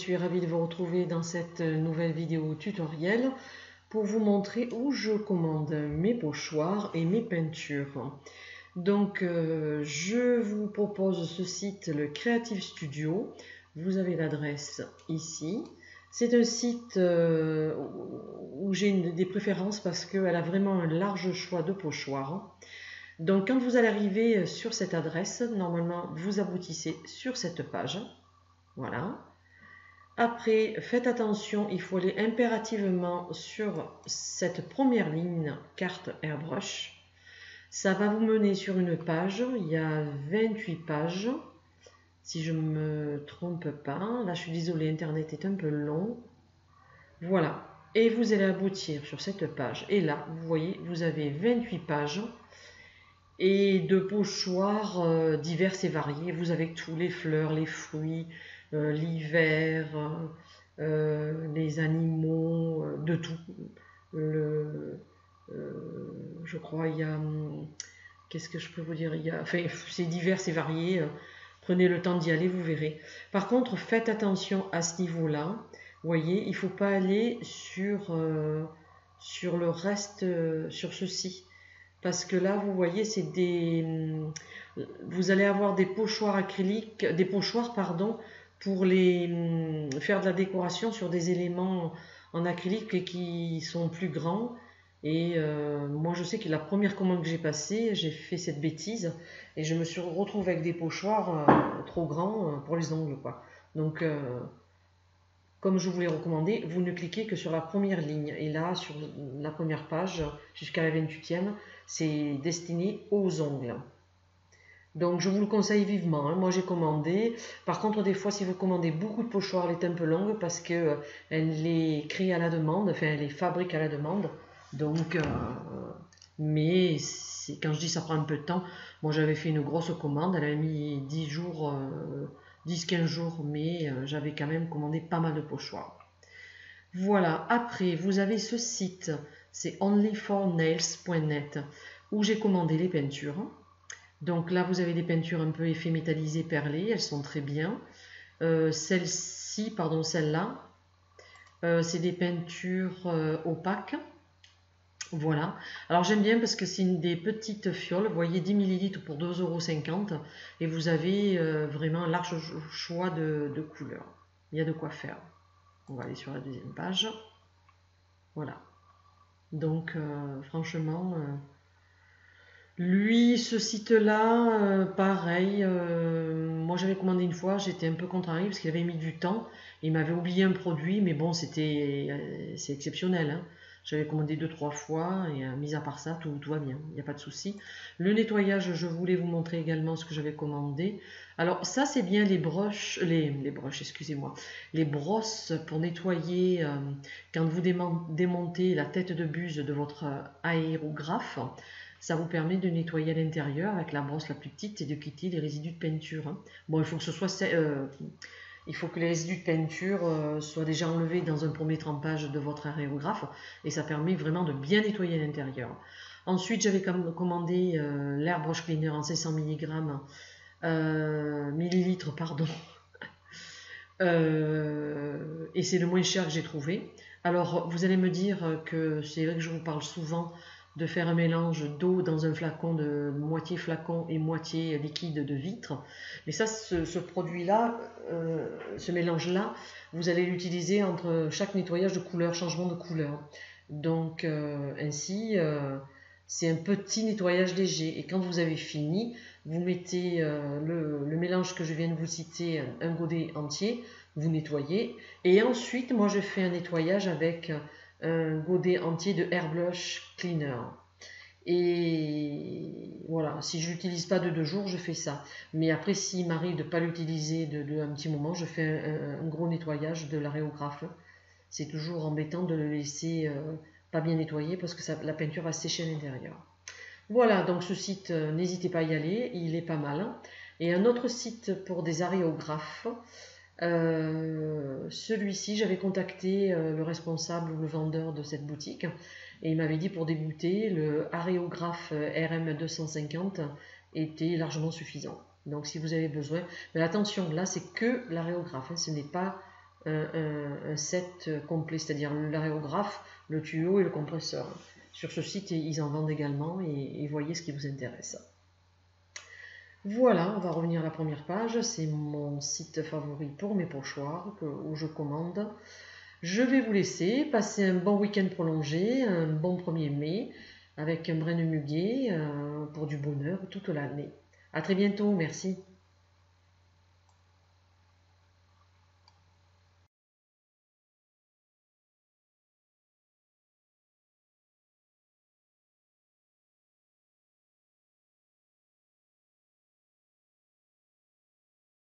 suis ravie de vous retrouver dans cette nouvelle vidéo tutoriel pour vous montrer où je commande mes pochoirs et mes peintures. Donc je vous propose ce site, le Creative Studio. Vous avez l'adresse ici. C'est un site où j'ai des préférences parce qu'elle a vraiment un large choix de pochoirs. Donc quand vous allez arriver sur cette adresse, normalement vous aboutissez sur cette page. Voilà. Après, faites attention, il faut aller impérativement sur cette première ligne carte Airbrush. Ça va vous mener sur une page, il y a 28 pages, si je ne me trompe pas. Là, je suis désolée, Internet est un peu long. Voilà, et vous allez aboutir sur cette page. Et là, vous voyez, vous avez 28 pages et de pochoirs divers et variés. Vous avez tous les fleurs, les fruits, l'hiver, les animaux, de tout. Je crois il y a, qu'est-ce que je peux vous dire, enfin, c'est divers et varié. Prenez le temps d'y aller, vous verrez. Par contre, faites attention à ce niveau-là. Vous voyez, il ne faut pas aller sur le reste, sur ceci. Parce que là, vous voyez, c'est vous allez avoir des pochoirs acryliques, des pochoirs, pardon, pour faire de la décoration sur des éléments en acrylique qui sont plus grands. Et moi, je sais que la première commande que j'ai passée, j'ai fait cette bêtise et je me suis retrouvée avec des pochoirs trop grands pour les ongles, quoi. Donc, comme je vous l'ai recommandé, vous ne cliquez que sur la première ligne. Et là, sur la première page, jusqu'à la 28e, c'est destiné aux ongles. Donc, je vous le conseille vivement. Moi, j'ai commandé. Par contre, des fois, si vous commandez beaucoup de pochoirs, elle est un peu longue parce qu'elle les crée à la demande, enfin, elle les fabrique à la demande. Donc, mais quand je dis ça prend un peu de temps, moi, j'avais fait une grosse commande. Elle avait mis 10 jours... 10-15 jours, mais j'avais quand même commandé pas mal de pochoirs. Voilà, après, vous avez ce site, c'est onlyfornails.net, où j'ai commandé les peintures. Donc là, vous avez des peintures un peu effet métallisé perlé, elles sont très bien. Celle-là, c'est des peintures opaques. Voilà, alors j'aime bien parce que c'est des petites fioles, vous voyez 10 ml pour 2,50 € et vous avez vraiment un large choix de couleurs. Il y a de quoi faire. On va aller sur la deuxième page. Voilà. Donc franchement, ce site-là, pareil, moi j'avais commandé une fois, j'étais un peu contrariée parce qu'il avait mis du temps, il m'avait oublié un produit, mais bon, c'est exceptionnel, hein. J'avais commandé 2-3 fois et mis à part ça, tout va bien, il n'y a pas de souci. Le nettoyage, je voulais vous montrer également ce que j'avais commandé. Alors ça, c'est bien les brosses, excusez-moi, les brosses pour nettoyer quand vous démontez la tête de buse de votre aérographe. Ça vous permet de nettoyer à l'intérieur avec la brosse la plus petite et de quitter les résidus de peinture, hein. Bon, il faut que ce soit... il faut que les résidus de peinture soient déjà enlevés dans un premier trempage de votre aérographe et ça permet vraiment de bien nettoyer à l'intérieur. Ensuite, j'avais commandé l'Airbrush Cleaner en 500 millilitres, pardon. Et c'est le moins cher que j'ai trouvé. Alors, vous allez me dire que c'est vrai que je vous parle souvent de faire un mélange d'eau dans un flacon de moitié flacon et moitié liquide de vitre. Mais ça, ce produit-là, ce mélange-là, vous allez l'utiliser entre chaque nettoyage de couleur, changement de couleur. Donc ainsi, c'est un petit nettoyage léger. Et quand vous avez fini, vous mettez le mélange que je viens de vous citer, un godet entier, vous nettoyez. Et ensuite, moi, je fais un nettoyage avec un godet entier de Airbrush Cleaner. Et voilà, si je ne l'utilise pas de 2 jours, je fais ça. Mais après, s'il m'arrive de ne pas l'utiliser de un petit moment, je fais un gros nettoyage de l'aérographe. C'est toujours embêtant de le laisser pas bien nettoyer parce que la peinture va sécher à l'intérieur. Voilà, donc ce site, n'hésitez pas à y aller, il est pas mal, hein. Et un autre site pour des aérographes. Celui-ci, j'avais contacté le responsable ou le vendeur de cette boutique et il m'avait dit pour débuter, le aérographe RM250 était largement suffisant. Donc si vous avez besoin, mais attention, là c'est que l'aérographe, hein, ce n'est pas un set complet, c'est-à-dire l'aérographe, le tuyau et le compresseur. Sur ce site, ils en vendent également et voyez ce qui vous intéresse. Voilà, on va revenir à la première page. C'est mon site favori pour mes pochoirs où je commande. Je vais vous laisser passer un bon week-end prolongé, un bon 1er mai, avec un brin de muguet pour du bonheur toute l'année. À très bientôt, merci.